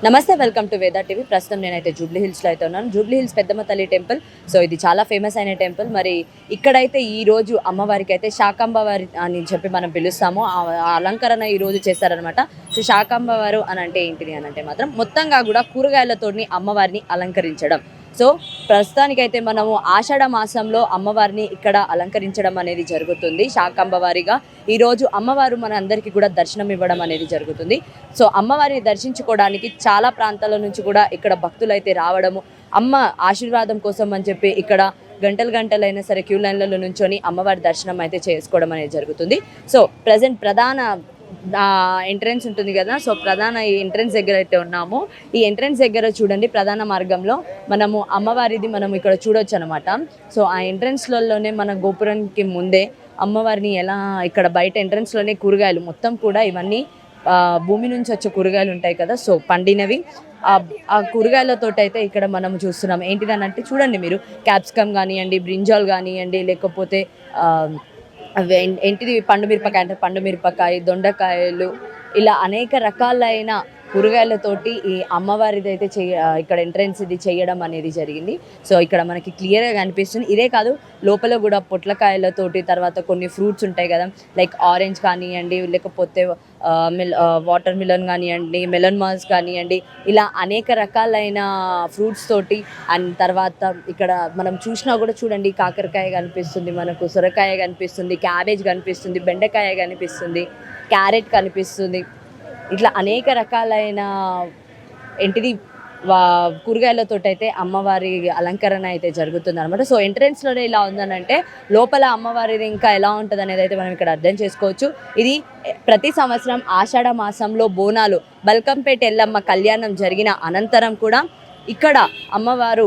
నమస్తే, welcome to Veda TV. ప్రస్తుతం నేనైతే జూబ్లీ హిల్స్లో అయితే ఉన్నాను. జూబ్లీ హిల్స్ పెద్దమ్మ తల్లి టెంపుల్. సో ఇది చాలా ఫేమస్ అయిన టెంపుల్. మరి ఇక్కడైతే ఈ రోజు అమ్మవారికి అయితే శాకంబ వారి అని చెప్పి మనం పిలుస్తాము. ఆ అలంకరణ ఈ రోజు చేశారనమాట. సో శాకంబ వారు అని అంటే ఏంటిది అని అంటే మాత్రం మొత్తంగా కూడా కూరగాయలతోని అమ్మవారిని అలంకరించడం. సో ప్రస్తుతానికైతే మనము ఆషాఢ మాసంలో అమ్మవారిని ఇక్కడ అలంకరించడం అనేది జరుగుతుంది. శాకంబ వారిగా ఈరోజు అమ్మవారు మన అందరికీ కూడా దర్శనం ఇవ్వడం అనేది జరుగుతుంది. సో అమ్మవారిని దర్శించుకోవడానికి చాలా ప్రాంతాల నుంచి కూడా ఇక్కడ భక్తులు అయితే రావడము, అమ్మ ఆశీర్వాదం కోసం అని చెప్పి ఇక్కడ గంటలైనా సరే క్యూ లైన్లలో నుంచొని అమ్మవారి దర్శనం అయితే చేసుకోవడం అనేది జరుగుతుంది. సో ప్రజెంట్ ప్రధాన ఎంట్రెన్స్ ఉంటుంది కదా, సో ప్రధాన ఈ ఎంట్రెన్స్ దగ్గర అయితే ఉన్నాము. ఈ ఎంట్రెన్స్ దగ్గర చూడండి, ప్రధాన మార్గంలో మనము అమ్మవారిది మనం ఇక్కడ చూడొచ్చు అనమాట. సో ఆ ఎంట్రెన్స్లలోనే మన గోపురానికి ముందే అమ్మవారిని ఎలా ఇక్కడ బయట ఎంట్రెన్స్లోనే కూరగాయలు మొత్తం కూడా ఇవన్నీ భూమి నుంచి వచ్చే కూరగాయలు ఉంటాయి కదా, సో పండినవి ఆ కూరగాయలతో అయితే ఇక్కడ మనం చూస్తున్నాం. ఏంటిదనంటే చూడండి మీరు, క్యాప్సికమ్ కానివ్వండి, బ్రింజాల్ కానివ్వండి, లేకపోతే ఏంటిది పండు మిరపకాయ అంటే పండు మిరపకాయ, దొండకాయలు, ఇలా అనేక రకాలైన కూరగాయలతోటి ఈ అమ్మవారిది అయితే ఇక్కడ ఎంట్రెన్స్ ఇది చేయడం అనేది జరిగింది. సో ఇక్కడ మనకి క్లియర్గా కనిపిస్తుంది. ఇదే కాదు, లోపల కూడా పొట్లకాయలతోటి, తర్వాత కొన్ని ఫ్రూట్స్ ఉంటాయి కదా, లైక్ ఆరెంజ్ కానివ్వండి, లేకపోతే వాటర్ మిలన్ కానివ్వండి, మెలన్ మాస్ కానివ్వండి, ఇలా అనేక రకాలైన ఫ్రూట్స్ తోటి. అండ్ తర్వాత ఇక్కడ మనం చూసినా కూడా చూడండి, కాకరకాయ కనిపిస్తుంది, మనకు సొరకాయ కనిపిస్తుంది, క్యాబేజ్ కనిపిస్తుంది, బెండకాయ కనిపిస్తుంది, క్యారెట్ కనిపిస్తుంది. ఇట్లా అనేక రకాలైన ఏంటిది కూరగాయలతో అయితే అమ్మవారి అలంకరణ అయితే జరుగుతుంది అనమాట. సో ఎంట్రెన్స్లోనే ఇలా ఉందనంటే లోపల అమ్మవారిది ఇంకా ఎలా ఉంటుంది అనేది అయితే మనం ఇక్కడ అర్థం చేసుకోవచ్చు. ఇది ప్రతి సంవత్సరం ఆషాఢ మాసంలో బోనాలు బల్కంపేట ఎల్లమ్మ కళ్యాణం జరిగిన అనంతరం కూడా ఇక్కడ అమ్మవారు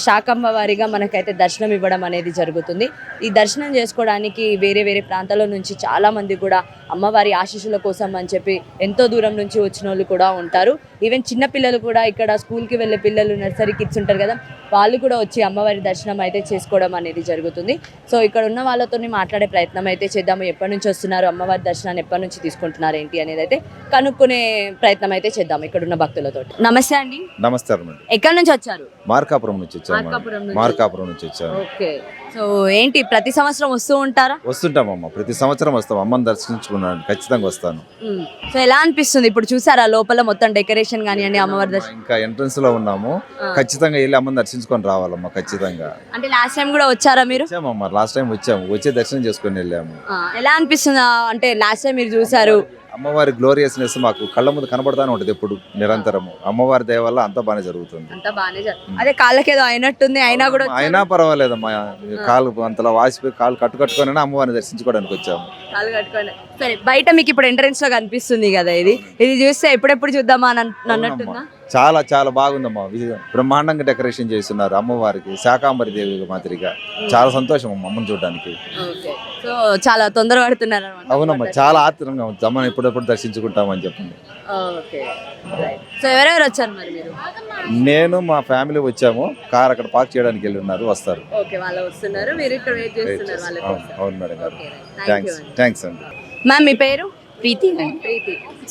శాకంబ వారిగా మనకైతే దర్శనం ఇవ్వడం అనేది జరుగుతుంది. ఈ దర్శనం చేసుకోవడానికి వేరే వేరే ప్రాంతాల నుంచి చాలామంది కూడా అమ్మవారి ఆశీస్సుల కోసం అని చెప్పి ఎంతో దూరం నుంచి వచ్చిన వాళ్ళు కూడా ఉంటారు. ఈవెన్ చిన్నపిల్లలు కూడా, ఇక్కడ స్కూల్కి వెళ్ళే పిల్లలు, నర్సరీ కిడ్స్ ఉంటారు కదా, వాళ్ళు కూడా వచ్చి అమ్మవారి దర్శనం అయితే చేసుకోవడం అనేది జరుగుతుంది. సో ఇక్కడ ఉన్న వాళ్ళతో మాట్లాడే ప్రయత్నం అయితే చేద్దాము. ఎప్పటి నుంచి వస్తున్నారు, అమ్మవారి దర్శనాన్ని ఎప్పటి నుంచి తీసుకుంటున్నారు ఏంటి అనేది అయితే కనుక్కునే ప్రయత్నం అయితే చేద్దాము ఇక్కడ ఉన్న భక్తులతో. నమస్తే అండి. నమస్తే. ఎక్కడి నుంచి వచ్చారు? మార్కాపురం నుంచి వచ్చాము. ఓకే. సో ఏంటి ప్రతి సంవత్సరం వస్తూ ఉంటారా? వస్తుంటామమ్మా, ప్రతి సంవత్సరం వస్తాం. అమ్మని దర్శించుకున్నాను, ఖచ్చితంగా వస్తాను. సో ఎలా అనిపిస్తుంది ఇప్పుడు? చూసారా లోపల మొత్తం డెకరేషన్ కానివ్వండి, అమ్మవారి దర్శనం? ఇంకా ఎంట్రన్స్ లో ఉన్నాము, ఖచ్చితంగా వెళ్ళి అమ్మని దర్శించుకొని రావాలమ్మా, ఖచ్చితంగా. అంటే లాస్ట్ టైం కూడా వచ్చారా మీరు? వచ్చామమ్మా, లాస్ట్ టైం వచ్చి దర్శనం చేసుకొని వెళ్ళాము. ఎలా అనిపిస్తుంది? అంటే లాస్ట్ టైం మీరు చూసారు, అమ్మవారి గ్లోరియస్నెస్ మాకు కళ్ళ ముందు కనబడతానే ఉంటది ఎప్పుడు, నిరంతరము. అమ్మవారి దయ వల్ల అంతా బాగానే జరుగుతుంది. అదే కాళ్ళకేదో అయినట్టుంది, అయినా కూడా అయినా పర్వాలేదమ్మా, కాలు అంతలా వాసిపోయి కాలు కట్టుకొని అమ్మవారిని దర్శించుకోవడానికి వచ్చాము. సరే, బయట మీకు ఇప్పుడు ఎంట్రెన్స్ లో కనిపిస్తుంది కదా, ఇది చూస్తే ఎప్పుడెప్పుడు చూద్దామా అన్నట్టుందా? చాలా చాలా బాగుందమ్మా, బ్రహ్మాండంగా డెకరేషన్ చేస్తున్నారు అమ్మవారికి, శాకాంబరి దేవి మాదిరిగా. చాలా సంతోషం అమ్మ అమ్మని చూడడానికి. సో చాలా తొందర పడుతున్నారు? అవునమ్మా, చాలా ఆత్రంగా ఉంది, అమ్మని ఎప్పుడెప్పుడు దర్శించుకుంటామని చెప్పండి. సో ఎవరెవరు వచ్చారు మరి మీరు? నేను మా ఫ్యామిలీ వచ్చాము, కార్ అక్కడ పార్క్ చేయడానికి వెళ్ళి ఉన్నారు, వస్తారు. అవును మేడం గారు, థ్యాంక్స్ అండి. మ్యామ్ మీ పేరు? ప్రీతి.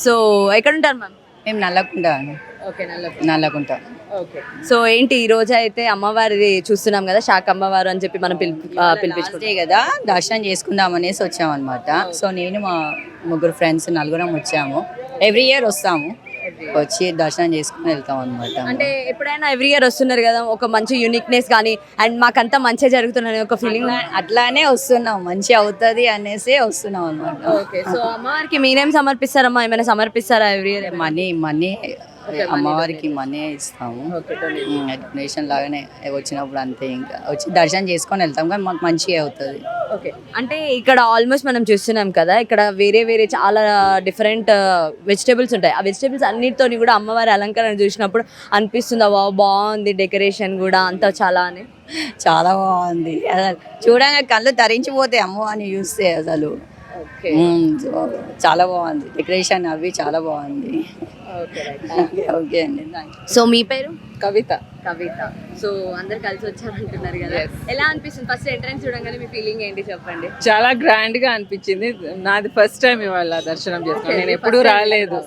సో ఎక్కడ ఉంటారు మ్యామ్? మేము నల్లకుంట. సో ఏంటి ఈ రోజు అయితే అమ్మవారిది చూస్తున్నాం కదా, శాకంబవారు అని చెప్పి మనం పిలిపించుకుంటాం కదా, దర్శనం చేసుకుందాం అనేసి వచ్చాము అనమాట. సో నేను మా ముగ్గురు ఫ్రెండ్స్ నలుగురం వచ్చాము. ఎవ్రీ ఇయర్ వస్తాము, వచ్చి దర్శనం చేసుకుని వెళ్తాం అనమాట. అంటే ఎప్పుడైనా ఎవ్రీ ఇయర్ వస్తున్నారు కదా, ఒక మంచి యూనిక్నెస్ కానీ అండ్ మాకంతా మంచిగా జరుగుతుందని ఒక ఫీలింగ్? అట్లానే వస్తున్నాం, మంచి అవుతుంది అనేసి వస్తున్నాం అనమాట. ఓకే. సో అమ్మవారికి మీరేం సమర్పిస్తారమ్మా? ఏమైనా సమర్పిస్తారా ఎవ్రీ ఇయర్? మనీ అమ్మవారికి మనీ ఇస్తాము, డొనేషన్ లాగానే వచ్చినప్పుడు అంతే. ఇంకా వచ్చి దర్శనం చేసుకొని వెళ్తాం, కానీ మాకు మంచిగా అవుతుంది. ఓకే. అంటే ఇక్కడ ఆల్మోస్ట్ మనం చూస్తున్నాం కదా, ఇక్కడ వేరే వేరే చాలా డిఫరెంట్ వెజిటేబుల్స్ ఉంటాయి. ఆ వెజిటేబుల్స్ అన్నిటితో కూడా అమ్మవారి అలంకరణ చూసినప్పుడు అనిపిస్తుంది, బాగుంది డెకరేషన్ కూడా అంతా చాలా బాగుంది. అసలు చూడంగా కళ్ళు తరించిపోతాయి అమ్మవారిని చూస్తే. అసలు ఓకే సో చాలా బాగుంది డెకరేషన్ అవి చాలా బాగుంది. ఓకే అండి థ్యాంక్ యూ. సో మీ పేరు? కవిత. కవిత. సో అందరు కలిసి వచ్చారంటున్నారు కదా, ఎలా అనిపిస్తుంది ఫస్ట్ ఎంట్రన్స్ చూడగానే మీ ఫీలింగ్ ఏంటి చెప్పండి? చాలా గ్రాండ్ గా అనిపించింది. నాది ఫస్ట్ టైం ఇవాళ దర్శనం చేసుకున్నాను. నేను ఎప్పుడు రాలేదు,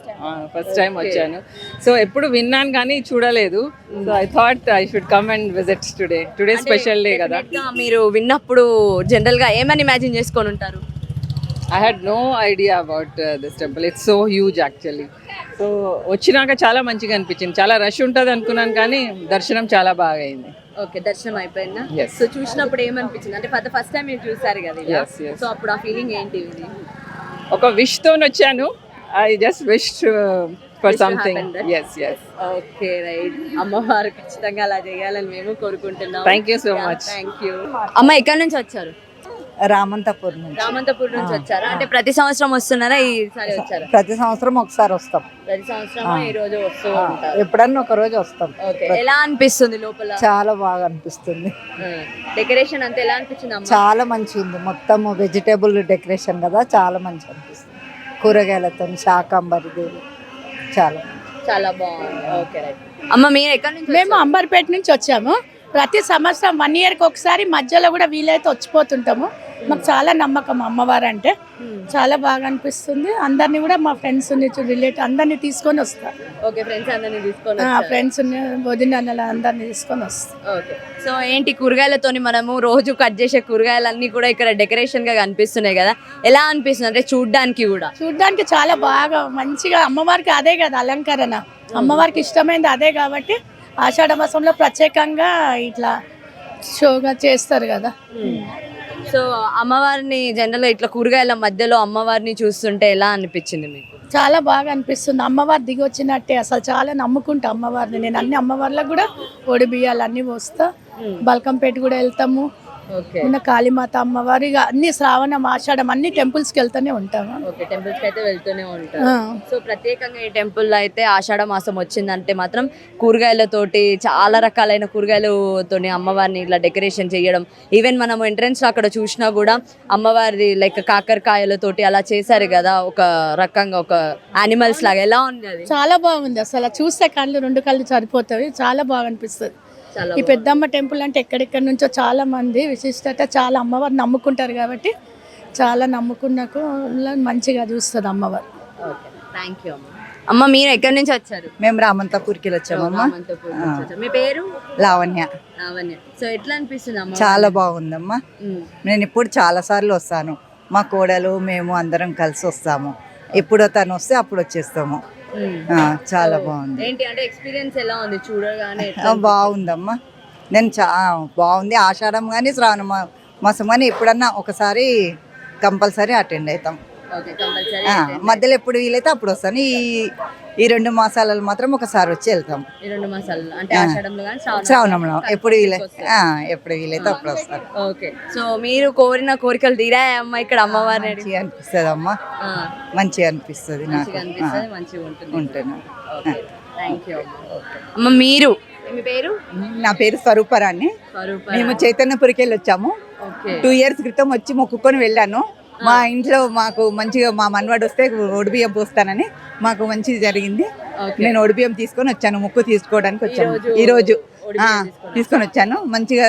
ఫస్ట్ టైం వచ్చాను. సో ఎప్పుడు విన్నాను కానీ చూడలేదు. So I thought I should come and visit today special day కదా. మీరు విన్నప్పుడు జనరల్ గా ఏమని ఇమాజిన్ చేసుకొని ఉంటారు? I had no idea about this temple. It's so huge actually. So వచ్చినాక చాలా మంచిగా అనిపించింది. చాలా రష్ ఉంటుంది అనుకున్నాను కానీ దర్శనం చాలా బాగా అయింది. ఓకే, దర్శనం అయిపోయిందా? Yes. సో చూసినప్పుడు ఏమనిపించింది అంటే ఫస్ట్ టైం మీరు చూసారు కదా ఇలా. Yes, yes. సో అప్పుడు ఆ ఫీలింగ్ ఏంటి? ఒక విష్ తో వచ్చాను. I just wish for Wish something. happened. Yes yes. Okay right. అమ్మవారు ఖచ్చితంగా అలా చేయాలని మేము కోరుకుంటున్నాం. Thank you so much. Thank you. అమ్మ ఎక్కడి నుంచి వచ్చారు? రామంతపూర్ నుంచి. రామంతపూర్ నుంచి వచ్చారా? అంటే ప్రతి సంవత్సరం వస్తున్నారా, ఈసారి వచ్చారా? ప్రతి సంవత్సరం ఒకసారి వస్తాం. ప్రతి సంవత్సరం ఈ రోజు వస్తూ ఉంటారు. ఎప్పుడన్నా ఒక రోజు వస్తాం. ఓకే, ఎలా అనిపిస్తుంది లోపల? చాలా బాగా అనిపిస్తుంది. డెకరేషన్ అంతా ఎలా అనిపించింది అమ్మ? చాలా మంచిగా ఉంది. మొత్తం వెజిటేబుల్ డెకరేషన్ కదా, చాలా మంచిగా అనిపిస్తుంది. కూరగాయలతో శాకాంబరి దేవి చాలా చాలా బాగుంది. Okay right. అమ్మ మీరు ఎక్కడి నుంచి? మేము అంబర్పేట నుంచి వచ్చాము. ప్రతి సంవత్సరం 1 yearకి ఒకసారి మధ్యలో కూడా వీలైతే వచ్చిపోతుంటాము. మాకు చాలా నమ్మకం అమ్మవారు అంటే. చాలా బాగా అనిపిస్తుంది. అందరినీ కూడా మా ఫ్రెండ్స్ రిలేటివ్ అందరినీ తీసుకొని వస్తాం. ఓకే, ఫ్రెండ్స్ అందరినీ తీసుకొని ఫ్రెండ్స్ వదిన అందరినీ తీసుకొని వస్తాం. ఓకే, సో ఏంటి కూరగాయలతోని మనము రోజు కట్ చేసే కూరగాయలన్నీ కూడా ఇక్కడ డెకరేషన్ గా కనిపిస్తున్నాయి కదా, ఎలా అనిపిస్తుంది అంటే చూడ్డానికి కూడా? చూడ్డానికి చాలా బాగా మంచిగా, అమ్మవారికి అదే కదా అలంకరణ, అమ్మవారికి ఇష్టమైనది అదే కాబట్టి ఆషాఢ మాసంలో ప్రత్యేకంగా ఇట్లా షోగా చేస్తారు కదా. సో అమ్మవారిని జనరల్గా ఇట్లా కూరగాయల మధ్యలో అమ్మవారిని చూస్తుంటే ఎలా అనిపించింది మీకు? చాలా బాగా అనిపిస్తుంది. అమ్మవారు దిగి వచ్చినట్టే. అసలు చాలా నమ్ముకుంటా అమ్మవారిని నేను. అన్ని అమ్మవార్లకు కూడా ఒడి బియ్యాలు అన్నీ వస్తా. బల్కంపేట కూడా వెళ్తాము. ఓకే, ఉన్న కాళీమాత అమ్మవారు, ఇక అన్ని శ్రావణం ఆషాఢం అన్ని టెంపుల్స్కి వెళ్తూనే ఉంటాము. ఓకే, టెంపుల్స్ కి అయితే వెళ్తూనే ఉంటారు. సో ప్రత్యేకంగా ఈ టెంపుల్ లో అయితే ఆషాఢ మాసం వచ్చిందంటే మాత్రం కూరగాయలతోటి చాలా రకాలైన కూరగాయలతోని అమ్మవారిని ఇట్లా డెకరేషన్ చేయడం, ఈవెన్ మనం ఎంట్రన్స్ లో అక్కడ చూసినా కూడా అమ్మవారి లైక్ కాకరకాయలతోటి అలా చేశారు కదా, ఒక రకంగా ఒక యానిమల్స్ లాగా. ఎలా ఉంది అది? చాలా బాగుంది. అసలు చూస్తే కళ్ళు 2 కళ్ళు సరిపోతాయి. చాలా బాగా అనిపిస్తుంది. ఈ పెద్దమ్మ టెంపుల్ అంటే ఎక్కడెక్కడి నుంచో చాలా మంది విశిష్టత, చాలా అమ్మవారు నమ్ముకుంటారు కాబట్టి చాలా నమ్ముకున్నకు మంచిగా చూస్తుంది అమ్మవారు. ఓకే, థ్యాంక్ యూ అమ్మ. అమ్మ మీరు ఎక్కడి నుంచి వచ్చారు? మేము రామంతపూర్కి వచ్చామమ్మా. రామంతపూర్ నుంచి వచ్చారు. మీ పేరు? లావణ్య. లావణ్య. సో ఎట్లా అనిపిస్తుంది అమ్మ? చాలా బాగుందమ్మా. నేను ఇప్పుడు చాలా సార్లు వస్తాను. మా కోడలు మేము అందరం కలిసి వస్తాము. ఎప్పుడో తను వస్తే అప్పుడు వచ్చేస్తాము. చాలా బాగుంది. ఏంటి అంటే ఎక్స్పీరియన్స్ ఎలా ఉంది చూడగానే? బాగుందమ్మా. నేను బాగుంది. ఆషాఢం కానీ శ్రావణ మాసం కానీ ఎప్పుడన్నా ఒకసారి కంపల్సరీ అటెండ్ అవుతాం. Okay, compulsory. మధ్యలో ఎప్పుడు వీలైతే అప్పుడు వస్తాను. ఈ 2 మాసాలలో మాత్రం ఒకసారి వచ్చి వెళ్తాం. ఈ 2 మాసాలు అంటే ఆషాఢంలో కానీ శ్రావణంలో ఎప్పుడు వీలైతే అప్పుడు వస్తారు. ఓకే, సో మీరు కోరిన కోరికలు తీరాయా అమ్మ ఇక్కడ అమ్మవారిని? మంచిగా అనిపిస్తుంది అమ్మా. మంచిగా అనిపిస్తుంది నాకు. మంచిగా ఉంటుంది. ఉంటున్నాను. ఓకే, థ్యాంక్ యూ అమ్మ. మీరు మీ పేరు? నా పేరు స్వరూపరాణి. మేము చైతన్యపురికి వెళ్ళి వచ్చాము. 2 years క్రితం వచ్చి మొక్కుకొని వెళ్ళాను. మా ఇంట్లో మాకు మంచిగా మా మనవాడు వస్తే ఒడిబియ్యం పోస్తానని మాకు మంచిది జరిగింది. నేను ఒడిబియ్యం తీసుకొని వచ్చాను. మొక్కు తీసుకోవడానికి వచ్చాను ఈరోజు. తీసుకొని వచ్చాను. మంచిగా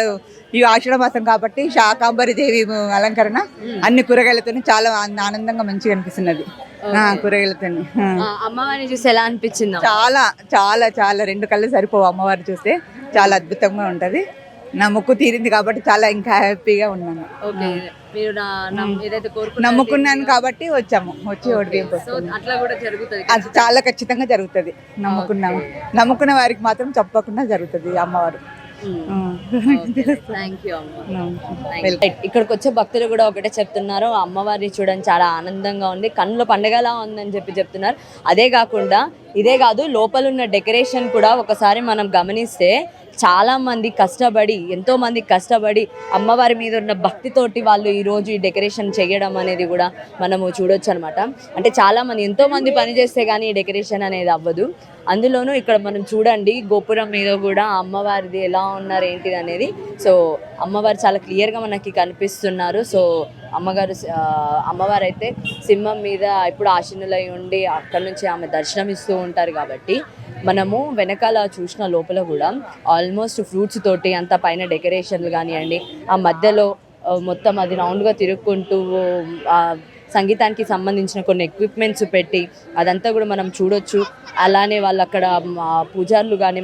ఈ ఆషాఢ మాసం కాబట్టి శాకాంబరి దేవి అలంకరణ అన్ని కూరగాయలతో చాలా ఆనందంగా మంచిగా అనిపిస్తున్నది. కూరగాయలతో అమ్మవారిని చూసి ఎలా అనిపించింది? చాలా చాలా చాలా 2 కళ్ళు సరిపోవు. అమ్మవారు చూస్తే చాలా అద్భుతంగా ఉంటది. నా మొక్కు తీరింది కాబట్టి చాలా ఇంకా హ్యాపీగా ఉన్నాను. మీరు ఏదైతే నమ్ముకున్నాను కాబట్టి వచ్చి ఒడిబియ్యం పోస్తాను. అట్లా కూడా జరుగుతుంది. అది చాలా ఖచ్చితంగా జరుగుతుంది. నమ్ముకున్న వారికి మాత్రం తప్పకుండా జరుగుతుంది అమ్మవారు. ఇక్కడికి వచ్చే భక్తులు కూడా ఒకటే చెప్తున్నారు, అమ్మవారిని చూడడానికి చాలా ఆనందంగా ఉంది, కన్నుల పండగలా ఉందని చెప్తున్నారు. అదే కాకుండా ఇదే కాదు, లోపల ఉన్న డెకరేషన్ కూడా ఒకసారి మనం గమనిస్తే చాలా మంది కష్టపడి, ఎంతో మంది కష్టపడి అమ్మవారి మీద ఉన్న భక్తితోటి వాళ్ళు ఈరోజు ఈ డెకరేషన్ చేయడం అనేది కూడా మనము చూడొచ్చు అనమాట. అంటే చాలా మంది, ఎంతో మంది పని చేస్తే కానీ ఈ డెకరేషన్ అనేది అవ్వదు. అందులోనూ ఇక్కడ మనం చూడండి గోపురం మీద కూడా అమ్మవారిది ఎలా ఉన్నారు ఏంటిది అనేది. సో అమ్మవారు చాలా క్లియర్గా మనకి కనిపిస్తున్నారు. సో అమ్మవారు అయితే సింహం మీద ఇప్పుడు ఆశీనులై ఉండి అక్కడ నుంచి ఆమె దర్శనం ఇస్తూ ఉంటారు కాబట్టి మనము వెనకాల చూసిన లోపల కూడా ఆల్మోస్ట్ ఫ్రూట్స్ తోటి అంత పైన డెకరేషన్లు కానివ్వండి, ఆ మధ్యలో మొత్తం అది రౌండ్గా తిరుక్కుంటూ సంగీతానికి సంబంధించిన కొన్ని ఎక్విప్మెంట్స్ పెట్టి అదంతా కూడా మనం చూడొచ్చు. అలానే వాళ్ళు అక్కడ పూజారులు కానీ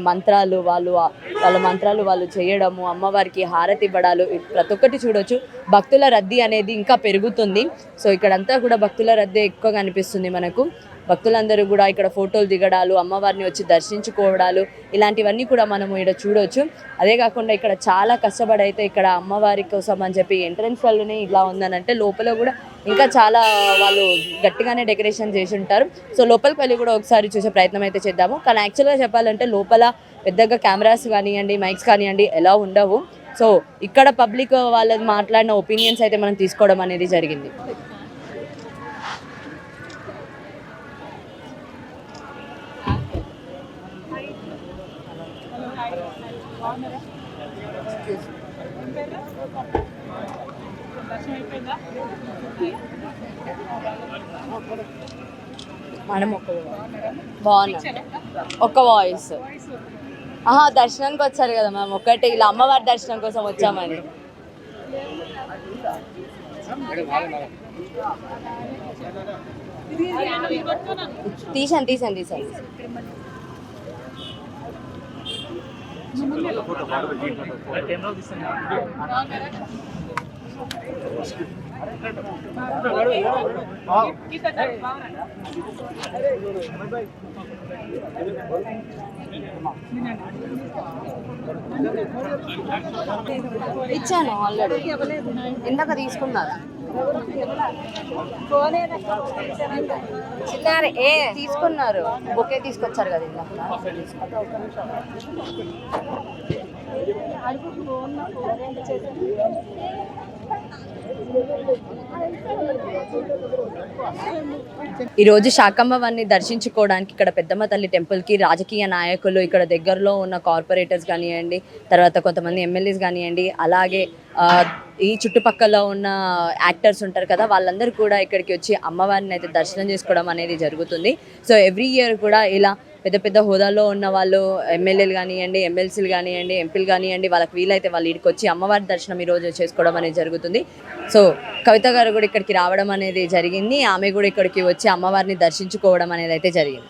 వాళ్ళ మంత్రాలు వాళ్ళు చేయడము, అమ్మవారికి హారతి ఇవ్వడాలు, ప్రతి ఒక్కటి చూడొచ్చు. భక్తుల రద్దీ అనేది ఇంకా పెరుగుతుంది. సో ఇక్కడంతా కూడా భక్తుల రద్దీ ఎక్కువగా అనిపిస్తుంది మనకు. భక్తులందరూ కూడా ఇక్కడ ఫోటోలు దిగడాలు, అమ్మవారిని వచ్చి దర్శించుకోవడాలు, ఇలాంటివన్నీ కూడా మనము ఇక్కడ చూడవచ్చు. అదే కాకుండా ఇక్కడ చాలా కష్టపడి అయితే ఇక్కడ అమ్మవారి కోసం అని చెప్పి ఎంట్రన్స్ వల్లనే ఇలా ఉందనంటే లోపల కూడా ఇంకా చాలా వాళ్ళు గట్టిగానే డెకరేషన్ చేసి ఉంటారు. సో లోపలికి వెళ్ళి కూడా ఒకసారి చూసే ప్రయత్నం అయితే చేద్దాము. కానీ యాక్చువల్గా చెప్పాలంటే లోపల పెద్దగా కెమెరాస్ కానివ్వండి, మైక్స్ కానివ్వండి ఎలా ఉండవు. సో ఇక్కడ పబ్లిక్ వాళ్ళది మాట్లాడిన ఒపీనియన్స్ అయితే మనం తీసుకోవడం అనేది జరిగింది. మనం ఒక్క వాయిస్ దర్శనానికి వచ్చారు కదా మ్యామ్, ఒక్కటే ఇలా అమ్మవారి దర్శనం కోసం వచ్చామని. తీసాను ఇచ్చాను ఆల్రెడీ, ఇందాక తీసుకున్నారు. తీసుకున్నారు, బొకే తీసుకొచ్చారు కదా ఇందాక. ఈరోజు శాకంభవాన్ని దర్శించుకోవడానికి ఇక్కడ పెద్దమ్మ తల్లి టెంపుల్కి రాజకీయ నాయకులు, ఇక్కడ దగ్గరలో ఉన్న కార్పొరేటర్స్ కానివ్వండి, తర్వాత కొంతమంది ఎమ్మెల్యేస్ కానివ్వండి, అలాగే ఈ చుట్టుపక్కల ఉన్న యాక్టర్స్ ఉంటారు కదా, వాళ్ళందరూ కూడా ఇక్కడికి వచ్చి అమ్మవారిని అయితే దర్శనం చేసుకోవడం అనేది జరుగుతుంది. సో ఎవ్రీ ఇయర్ కూడా ఇలా పెద్ద పెద్ద హోదాలో ఉన్న వాళ్ళు, ఎమ్మెల్యేలు కానివ్వండి, ఎమ్మెల్సీలు కానివ్వండి, ఎంపీలు కానివ్వండి, వాళ్ళకి వీలైతే వాళ్ళు ఇక్కడికి వచ్చి అమ్మవారి దర్శనం ఈరోజు చేసుకోవడం అనేది జరుగుతుంది. సో కవిత గారు కూడా ఇక్కడికి రావడం అనేది జరిగింది. ఆమె కూడా ఇక్కడికి వచ్చి అమ్మవారిని దర్శించుకోవడం అనేది అయితే జరిగింది.